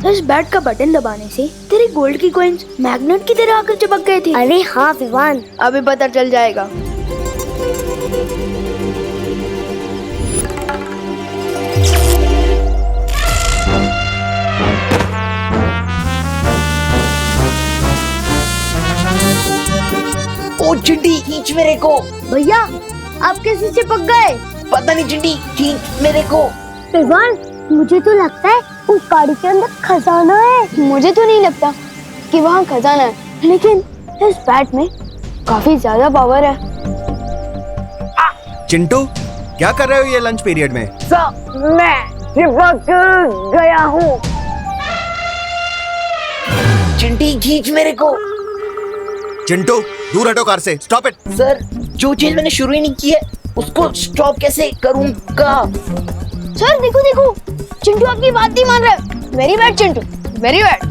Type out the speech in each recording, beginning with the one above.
इस बैट का बटन दबाने से तेरी गोल्ड की कॉइंस मैग्नेट की तरह आकर चिपक गए थे। अरे हाँ विवान, अभी पता चल जाएगा। ओ चिंटी, खींच मेरे को। भैया आप कैसे चिपक गए? पता नहीं चिंटी, खींच मेरे को। विवान, मुझे तो लगता है उस गाड़ी के अंदर खजाना है। मुझे तो नहीं लगता कि वहाँ खजाना है, लेकिन इस बैट में काफी ज्यादा पावर है। चिंटू, क्या कर रहे हो ये लंच पीरियड में? मैं चिपक गया हूँ। चिंटी, खींच मेरे को। चिंटू, दूर हटो कार से। Stop it. सर, जो चीज मैंने शुरू ही नहीं की है उसको स्टॉप कैसे करूँगा? सर देखो देखो, चिंटू आपकी बात नहीं मान रहा। Very bad Chintu, very bad.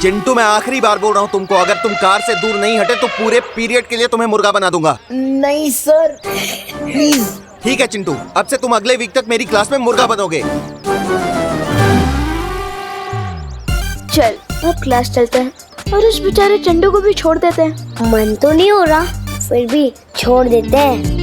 Chintu, मैं आखिरी बार बोल रहा हूँ तुमको, अगर तुम कार से दूर नहीं हटे तो पूरे पीरियड के लिए तुम्हें मुर्गा बना दूंगा। नहीं सर, प्लीज। ठीक है चिंटू, अब से तुम अगले वीक तक मेरी क्लास में मुर्गा बनोगे। चल अब क्लास चलते हैं और उस बेचारे चिंटू को भी छोड़ देते हैं। मन तो नहीं हो रहा, फिर भी छोड़ देते हैं।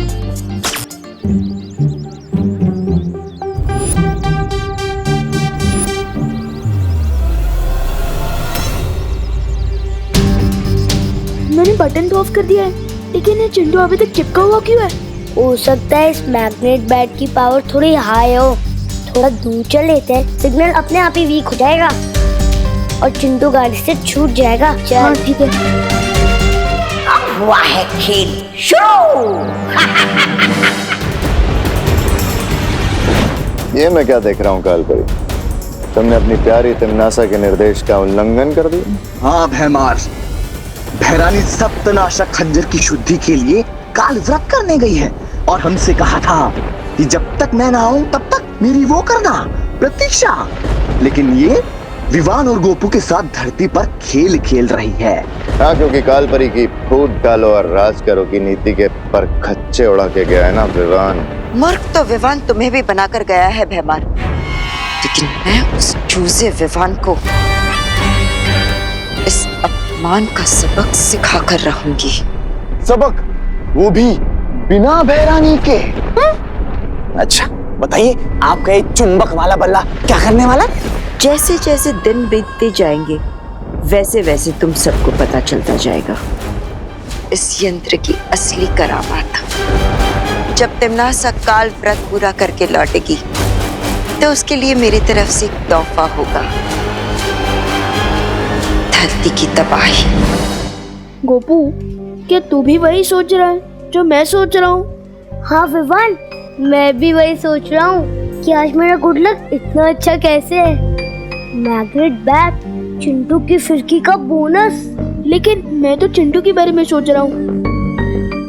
मैंने बटन तो ऑफ कर दिया है, लेकिन ये चिंटू अभी तक चिपका हुआ क्यों है? हो सकता है इस मैग्नेट बैट की पावर थोड़ी हाई हो। थोड़ा दूर चल लेते हैं, सिग्नल अपने आप ही वीक हो जाएगा और चिंटू गाड़ी से छूट जाएगा। चल। हाँ ठीक है। हुआ है खेल शुरू। ये मैं क्या देख रहा हूँ कालपरी, तुमने अपनी प्यारी तिमनासा के निर्देश का उल्लंघन कर दिया। हाँ भैमार, भैरानी सप्तनाशक खंजर की शुद्धि के लिए काल व्रत करने गई है और हमसे कहा था कि जब तक मैं ना आऊं तब तक मेरी वो करना प्रतीक्षा। लेकिन ये विवान और गोपू के साथ धरती पर खेल खेल रही है। हाँ, क्योंकि कालपरी की फूट डालो और राज करो की नीति के पर खच्चे उड़ा के गया है ना विवान। मूर्ख तो विवान तुम्हें भी बनाकर गया है भैमार, लेकिन मैं उस चूजे विवान को इस अपमान का सबक सिखा कर रहूंगी। सबक, वो भी बिना भैरानी के। अच्छा बताइए, आपका ये चुंबक वाला बल्ला क्या करने वाला? जैसे जैसे दिन बीतते जाएंगे वैसे वैसे तुम सबको पता चलता जाएगा इस यंत्र की असली करामात। जब तिमनासा काल व्रत पूरा करके लौटेगी तो उसके लिए मेरी तरफ से एक तोहफा होगा, धरती की तबाही। गोपू, क्या तू भी वही सोच रहा है जो मैं सोच रहा हूँ? हाँ विवान, मैं भी वही सोच रहा हूँ कि आज मेरा गुड लक इतना अच्छा कैसे है। मैग्नेट बैट, चिंटू की फिरकी का बोनस। लेकिन मैं तो चिंटू के बारे में सोच रहा हूँ,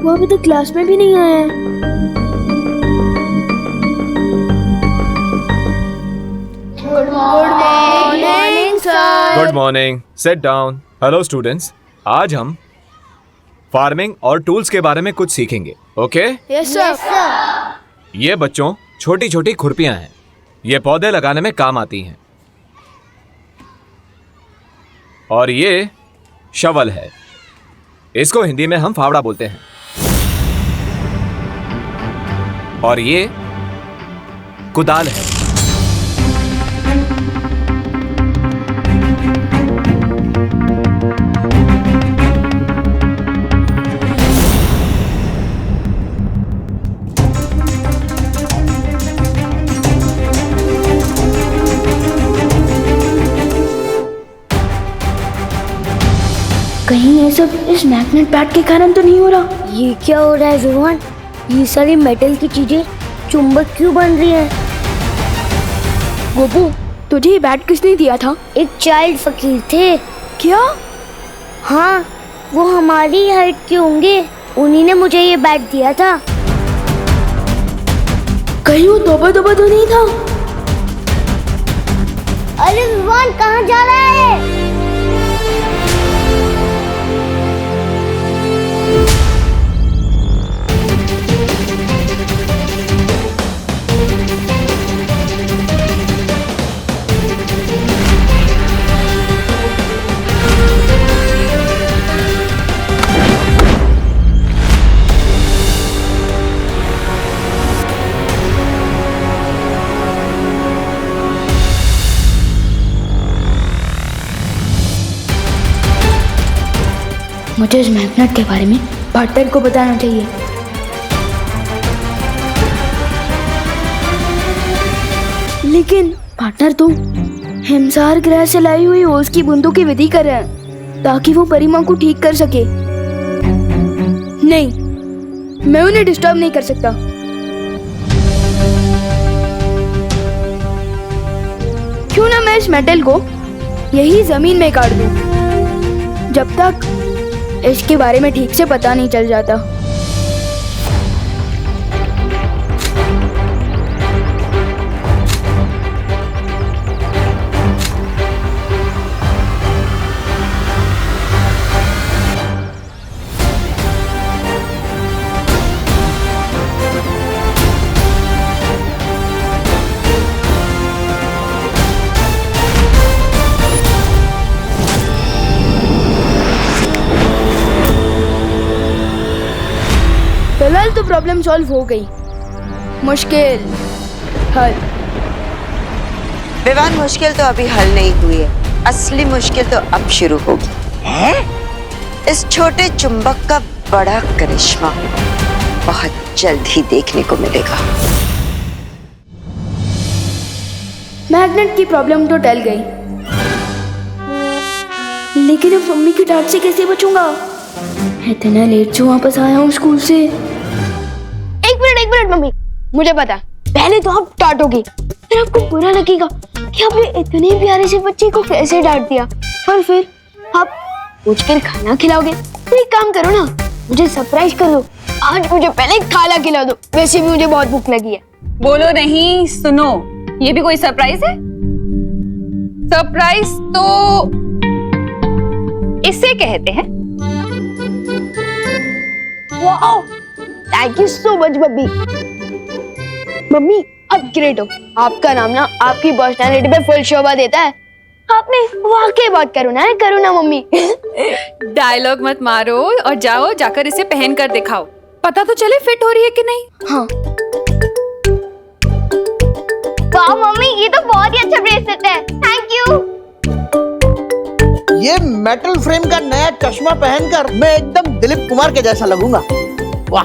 वो अभी तक क्लास में भी नहीं आया है। Good morning sir. Good morning, sit down. Hello students, आज हम फार्मिंग और टूल्स के बारे में कुछ सीखेंगे। ओके? Yes sir. ये बच्चों छोटी छोटी खुरपियां हैं, ये पौधे लगाने में काम आती हैं। और ये शवल है, इसको हिंदी में हम फावड़ा बोलते हैं। और ये कुदाल है। कहीं ये सब इस मैग्नेट बैट के कारण तो नहीं हो रहा? ये क्या हो रहा है विवान? ये सारी मेटल की चीजें चुंबक क्यों बन रही हैं? गोपू, तुझे ये बैट किसने दिया था? एक चाइल्ड फकीर थे। क्या? हाँ, वो हमारी हाइट के होंगे, उन्हीं ने मुझे ये बैट दिया था। कहीं वो तोबा तोबा तो नहीं था? अरे विवान, कहाँ जा रहा है? मुझे इस मैग्नेट के बारे में पार्टनर को बताना चाहिए। लेकिन पार्टनर तो हिमसार ग्रह से लाई हुई ओस की बूंदों की विधि कर रहे हैं ताकि वो परिमा को ठीक कर सके। नहीं, मैं उन्हें डिस्टर्ब नहीं कर सकता। क्यों ना मैं इस मेटल को यही जमीन में काट दूं, जब तक इसके बारे में ठीक से पता नहीं चल जाता। फिलहाल तो प्रॉब्लम सॉल्व हो गई। मुश्किल हल। विवान, मुश्किल तो अभी हल नहीं हुई है, असली मुश्किल तो अब शुरू होगी। है? इस छोटे चुंबक का बड़ा करिश्मा बहुत जल्द ही देखने को मिलेगा। मैग्नेट की प्रॉब्लम तो टल गई, लेकिन अब मम्मी की डांट से कैसे बचूंगा? इतना लेट से वापस आया हूँ स्कूल से। एक मिनट मम्मी, मुझे पता पहले तो आप डांटोगी, फिर आपको बुरा लगेगा कि आपने इतने प्यारे से बच्चे को कैसे डांट दिया, और फिर आप पूछकर खाना खिलाओगे। तो एक काम करो ना, मुझे सरप्राइज कर दो। आज मुझे पहले खाना खिला दो, वैसे भी मुझे बहुत भूख लगी है। बोलो नहीं, सुनो, ये भी कोई सरप्राइज है? सरप्राइज तो इसे कहते हैं। Wow, thank you so much mummy. Mummy आप ग्रेट हो, आपका नाम ना आपकी पर्सनालिटी पे फुल शोभा देता है। आपने वाकई बहुत करुणा है, करुणा मम्मी। डायलॉग मत मारो और जाओ, जाकर इसे पहन कर दिखाओ, पता तो चले फिट हो रही है कि नहीं। हाँ। वाह मम्मी, ये तो बहुत ही अच्छा ब्रेसलेट है, थैंक यू। ये मेटल फ्रेम का नया चश्मा पहनकर मैं एकदम दिलीप कुमार के जैसा लगूंगा। वाह।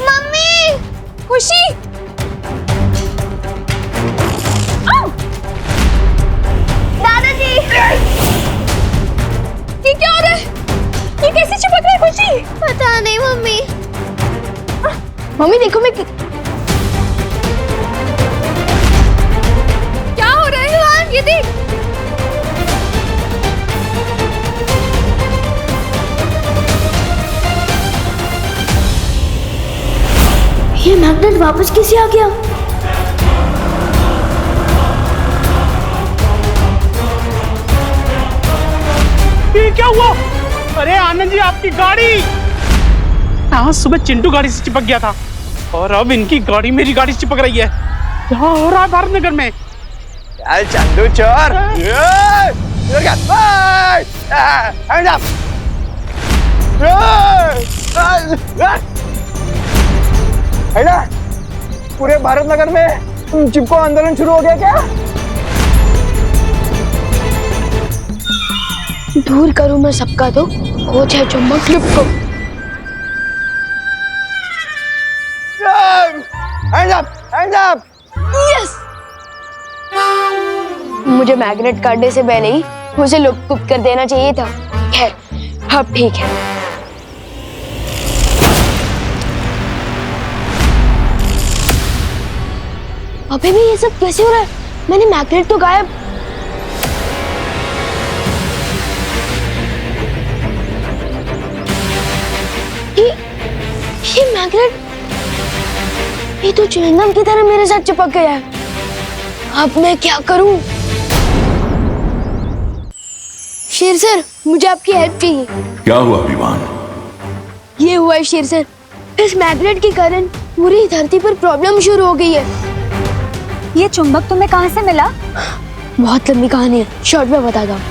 मम्मी, खुशी, दादाजी, ये क्या हो रहा है? ये कैसे चिपक रहा है खुशी? पता नहीं मम्मी। मम्मी देखो, मैं क्या हो रहा है? ये देख। ये मैग्नेट वापस कैसे आ गया? ये क्या हुआ? अरे आनंद जी, आपकी गाड़ी! हाँ, सुबह चिंटू गाड़ी से चिपक गया था और अब इनकी गाड़ी मेरी गाड़ी से चिपक रही है। क्या हो रहा है भारत नगर में? चल चंदू चोर! पूरे भारत नगर में चिपको आंदोलन शुरू हो गया क्या? दूर करूं मैं सबका तो हो जाए चुंबक क्लिप को। Hands up! यस! मुझे मैग्नेट काटने से पहले ही उसे लुप्त कर देना चाहिए था। खैर, अब ठीक है। अबे भी ये सब कैसे हो रहा है? मैंने मैग्नेट तो गायब। ये मैग्नेट, ये तो च्युइंगम की तरह मेरे साथ चिपक गया है। अब मैं क्या करूं? शेर सर, मुझे आपकी हेल्प चाहिए। क्या हुआ विवान? ये हुआ है शेर सर, इस मैग्नेट के कारण पूरी धरती पर प्रॉब्लम शुरू हो गई है। ये चुंबक तुम्हें कहाँ से मिला? बहुत लंबी कहानी है, शॉर्ट में बताता हूँ।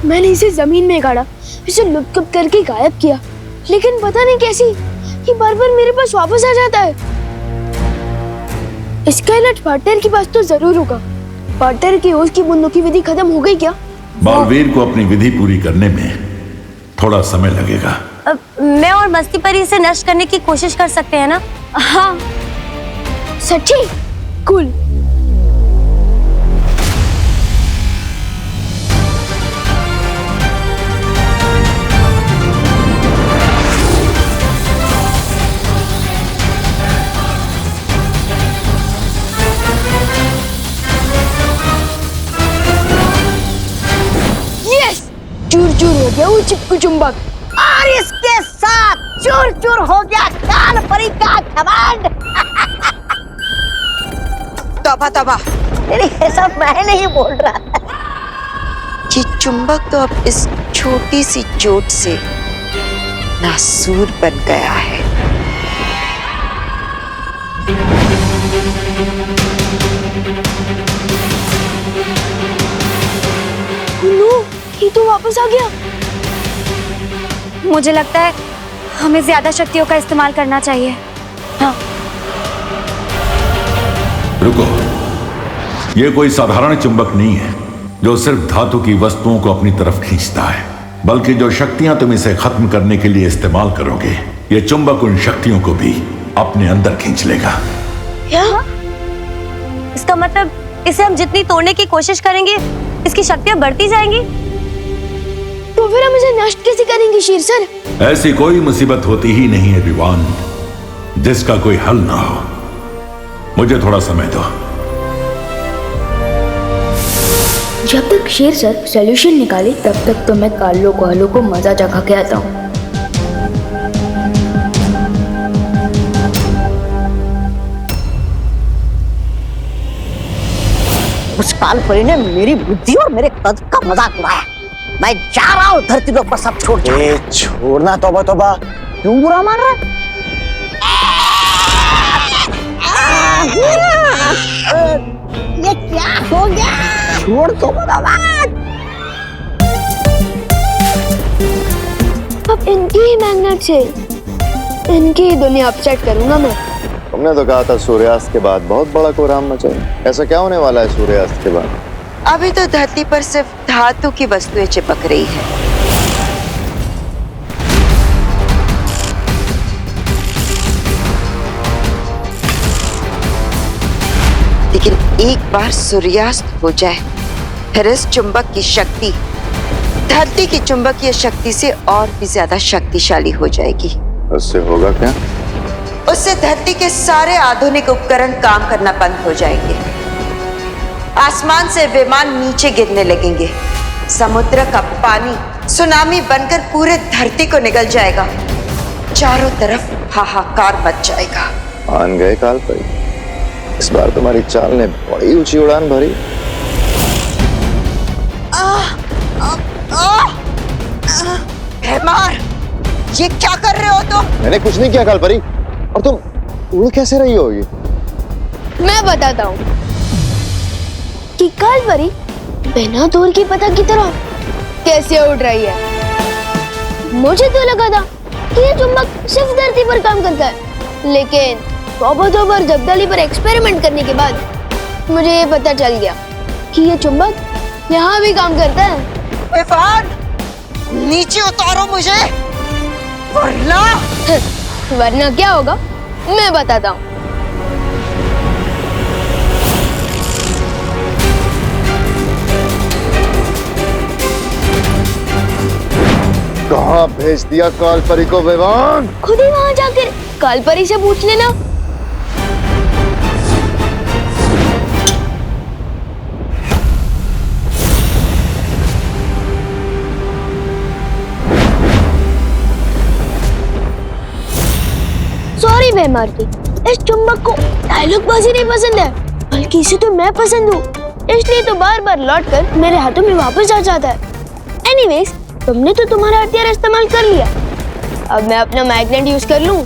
मैंने इसे जमीन में गाड़ा, इसे लुप्त करके गायब किया, लेकिन पता नहीं कैसी ये बार बार मेरे पास वापस आ जाता है। इसका इलाज पार्टनर के पास तो जरूर होगा। पार्टनर की होश की बूंदों की विधि खत्म हो गई क्या? बालवीर को अपनी विधि पूरी करने में थोड़ा समय लगेगा। मैं और मस्ती परी इसे नष्ट करने की कोशिश कर सकते हैं ना? हाँ सच्ची? कूल। यस, चूर चूर हो गया वो चिपकू चुंबक। और इसके साथ चूर चूर हो गया काल परी का घमंड। तौबा तौबा, ये सब मैं नहीं बोल रहा। ये चुंबक तो अब इस छोटी सी चोट से नासूर बन गया है। ये तो वापस आ गया। मुझे लगता है हमें ज्यादा शक्तियों का इस्तेमाल करना चाहिए। हाँ। रुको, ये कोई साधारण चुंबक नहीं है जो सिर्फ धातु की वस्तुओं को अपनी तरफ खींचता है, बल्कि जो शक्तियां तुम इसे खत्म करने के लिए इस्तेमाल करोगे, ये चुंबक उन शक्तियों को भी अपने अंदर खींच लेगा। क्या? इसका मतलब इसे हम जितनी तोड़ने की कोशिश करेंगे, इसकी शक्तियां बढ़ती जाएंगी। तो फिर हम इसे नष्ट कैसे करेंगे शेर सर? ऐसी कोई मुसीबत होती ही नहीं है विवान जिसका कोई हल ना हो। मुझे थोड़ा समय दो। जब तक शेर सर सॉल्यूशन निकाले तब तक तो मैं कालो कोहलो को मजा चखा के आता हूँ। उस काल परी ने मेरी बुद्धि और मेरे कद का मजाक उड़ाया। मैं जा रहा हूँ धरती पर ऊपर सब छोड़। छोड़ना, तौबा तौबा, क्यों बुरा मान रहा है? ये क्या हो गया? छोड़ दो भगवान। अब इनकी ही मैग्नेट से इनकी ही दुनिया अपसेट करूंगा मैं। तुमने तो कहा था सूर्यास्त के बाद बहुत बड़ा कोहराम मचाएगा। ऐसा क्या होने वाला है सूर्यास्त के बाद? अभी तो धरती पर सिर्फ धातु की वस्तुएं चिपक रही है। लेकिन एक बार सूर्यास्त हो जाए फिर इस चुंबक की शक्ति धरती की चुंबकीय शक्ति से और भी ज्यादा शक्तिशाली हो जाएगी। उससे होगा क्या? उससे धरती के सारे आधुनिक उपकरण काम करना बंद हो जाएंगे। आसमान से विमान नीचे गिरने लगेंगे। समुद्र का पानी सुनामी बनकर पूरे धरती को निगल जाएगा। चारों तरफ हाहाकार मच जाएगा। मान गए काल परी, इस बार तुम्हारी चाल ने बड़ी ऊंची उड़ान भरी। भैमार, ये क्या कर रहे हो तुम? मैंने कुछ नहीं किया काल परी। और तुम उड़ कैसे रही होगी? मैं बताता हूँ कि काल परी बिना दूर की पतंग की तरह कैसे उड़ रही है। मुझे तो लगा था कि ये चुंबक सिर्फ धरती पर काम करता है, लेकिन तौबा जब्दाली पर एक्सपेरिमेंट करने के बाद मुझे ये पता चल गया कि ये चुंबक यहाँ भी काम करता है। विवान, नीचे उतारो मुझे, वरना क्या होगा मैं बताता हूँ। कहाँ भेज दिया काल परी को विवान? खुद ही वहां जाकर काल परी से पूछ लेना। सॉरी भैमार जी, इस चुंबक को डायलॉगबाजी नहीं पसंद है, बल्कि इसे तो मैं पसंद हूँ, इसलिए तो बार बार लौट कर मेरे हाथों में वापस आ जाता है। एनीवेज, तुमने तो तुम्हारा हथियार इस्तेमाल कर लिया, अब मैं अपना मैग्नेट यूज कर लूं।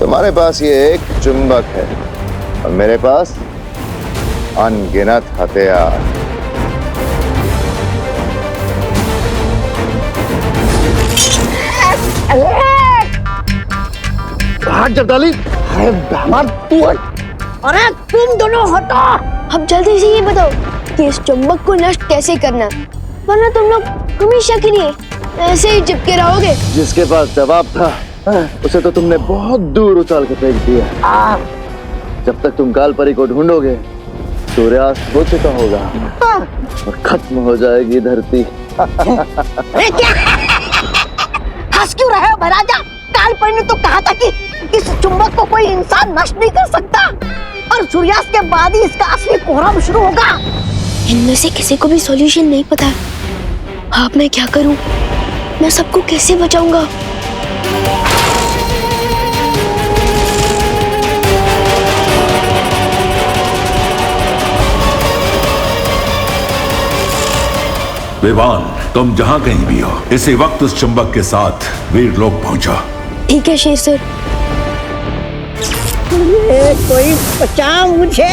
तुम्हारे पास ये एक चुंबक है और मेरे पास अनगिनत हथियार। हाथ जगदाली, अरे बेमान तू हट। अरे तुम दोनों हटो। अब जल्दी से ये बताओ कि इस चुंबक को नष्ट कैसे करना, वरना तुम लोग हमेशा के लिए ऐसे ही चिपके रहोगे। जिसके पास जवाब था उसे तो तुमने बहुत दूर उछाल के फेंक दिया। जब तक तुम काल परी को ढूंढोगे सूर्यास्त हो चुका होगा और खत्म हो जाएगी धरती। हंस क्यों रहे हो महाराजा? काल परी ने तो कहा था कि इस चुंबक को कोई इंसान नष्ट नहीं कर सकता और सूर्यास्त के बाद ही इसका असली कोहराम शुरू होगा। इनमें से किसी को भी सॉल्यूशन नहीं पता। अब मैं क्या करूं? मैं सबको कैसे बचाऊंगा? विवान, तुम जहां कहीं भी हो इसी वक्त उस चुंबक के साथ वीर लोग पहुंचो। ठीक है शेर सर। कोई बचा मुझे।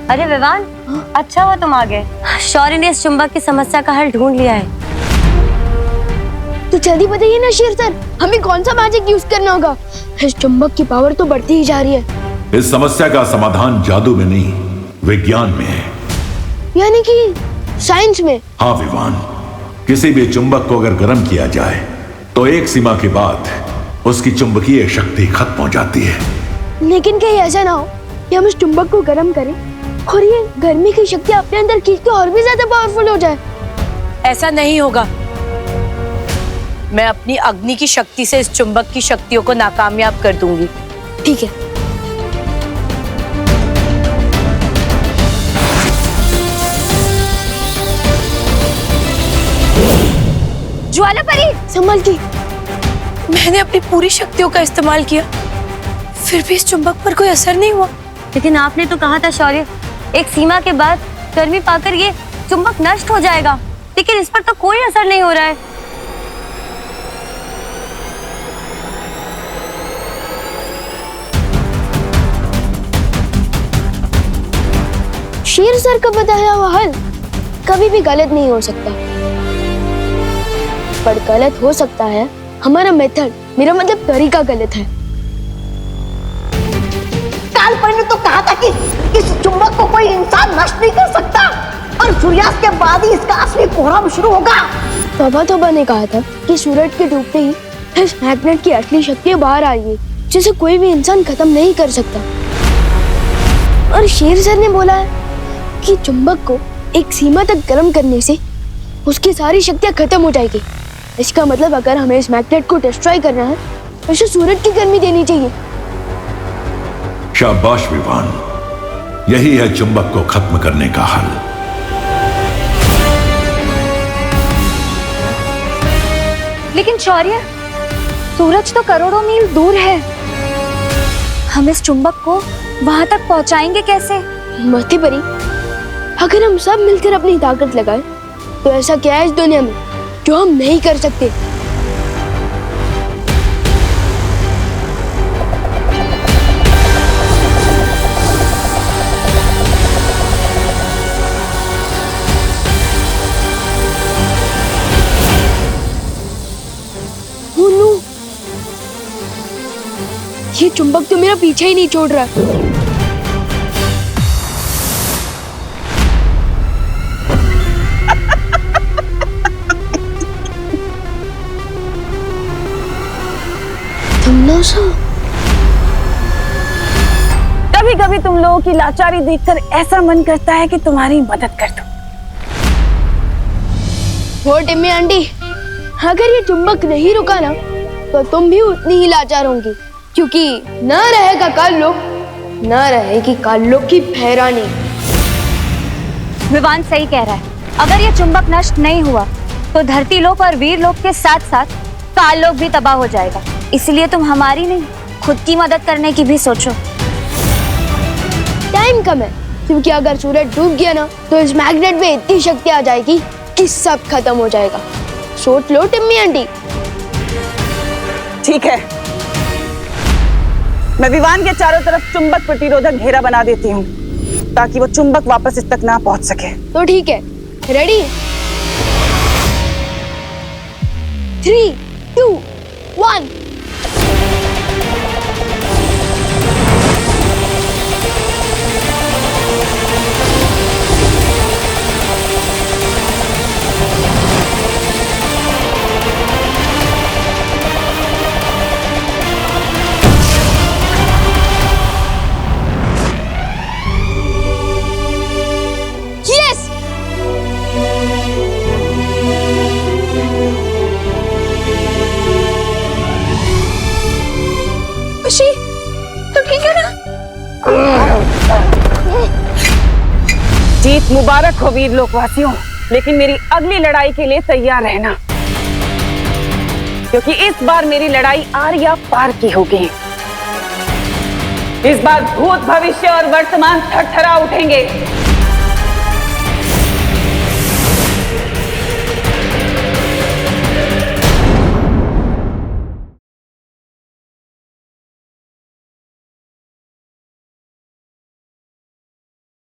अरे विवान, अच्छा हुआ तुम आ गए। शौर्य ने इस चुंबक की समस्या का हल ढूंढ लिया है। तो जल्दी बताइए ना शेर सर, हमें कौन सा मैजिक यूज करना होगा? इस चुंबक की पावर तो बढ़ती ही जा रही है। इस समस्या का समाधान जादू में नहीं, विज्ञान में है। यानी कि साइंस में? हाँ विवान, किसी भी चुंबक को अगर गर्म किया जाए तो एक सीमा के बाद उसकी चुंबकीय शक्ति खत्म हो जाती है। लेकिन कहीं ऐसा ना हो कि हम इस चुंबक को गर्म करें और ये गर्मी की शक्ति अपने अंदर खींच के और भी ज्यादा पावरफुल हो जाए। ऐसा नहीं होगा। मैं अपनी अग्नि की शक्ति से इस चुंबक की शक्तियों को नाकामयाब कर दूंगी। ठीक है। ज्वाला परी, संभल के। मैंने अपनी पूरी शक्तियों का इस्तेमाल किया, फिर भी इस चुंबक पर कोई असर नहीं हुआ। लेकिन आपने तो कहा था शौर्य, एक सीमा के बाद गर्मी पाकर ये चुंबक नष्ट हो जाएगा, लेकिन इस पर तो कोई असर नहीं हो रहा है। शेर सर का बताया हुआ हल कभी भी गलत नहीं हो सकता, पर गलत हो सकता है हमारा मेथड, मेरा मतलब तरीका गलत है। काल परी ने तो कहा था कि इस चुंबक को कोई इंसान नष्ट नहीं कर सकता और सूर्यास्त के बाद ही इसका असली कोहराम शुरू होगा। तोबा ने कहा था कि सूरज के डूबते ही इस मैग्नेट की असली शक्ति बाहर आएगी, जिसे कोई भी इंसान खत्म नहीं कर सकता। और शेर सर ने बोला है कि चुंबक को एक सीमा तक गर्म करने से उसकी सारी शक्तियां खत्म हो जाएगी। इसका मतलब अगर हमें इस मैग्नेट को डिस्ट्रॉय करना है तो इसे सूरज की गर्मी देनी चाहिए। शाबाश विवान, यही है चुंबक को खत्म करने का हल। लेकिन शौर्य, सूरज तो करोड़ों मील दूर है, हम इस चुंबक को वहां तक पहुंचाएंगे कैसे? मती परी, अगर हम सब मिलकर अपनी ताकत लगाएं तो ऐसा क्या है इस दुनिया में जो हम नहीं कर सकते? ये चुंबक तो मेरा पीछे ही नहीं छोड़ रहा। कभी कभी तुम लोगों की लाचारी देखकर ऐसा मन करता है कि तुम्हारी मदद कर दूं। वो टिम्मी आंटी, अगर ये चुंबक नहीं रुका ना तो तुम भी उतनी ही लाचार होंगी, क्योंकि न रहेगा काल्लो, न रहेगी काल्लो की भैरानी। विवान सही कह रहा है, अगर ये चुंबक नष्ट नहीं हुआ तो धरती लोक और वीर लोक के साथ साथ काल लोक भी तबाह हो जाएगा। इसलिए तुम हमारी नहीं, खुद की मदद करने की भी सोचो। टाइम कम है, क्योंकि अगर सूरज डूब गया ना तो इस मैग्नेट में इतनी शक्ति आ जाएगी कि सब खत्म हो जाएगा। सोच लो टिम्मी आंटी। ठीक है, मैं विवान के चारों तरफ चुंबक प्रतिरोधक घेरा बना देती हूँ ताकि वो चुंबक वापस इस तक ना पहुंच सके। तो ठीक है, रेडी? 3, 2, 1. Yes! खुशी, तुम ठीक है ना? जीत मुबारक हो वीर लोकवासियों, लेकिन मेरी अगली लड़ाई के लिए तैयार रहना, क्योंकि इस बार मेरी लड़ाई आर या पार की होगी। इस बार भूत, भविष्य और वर्तमान थरथरा उठेंगे।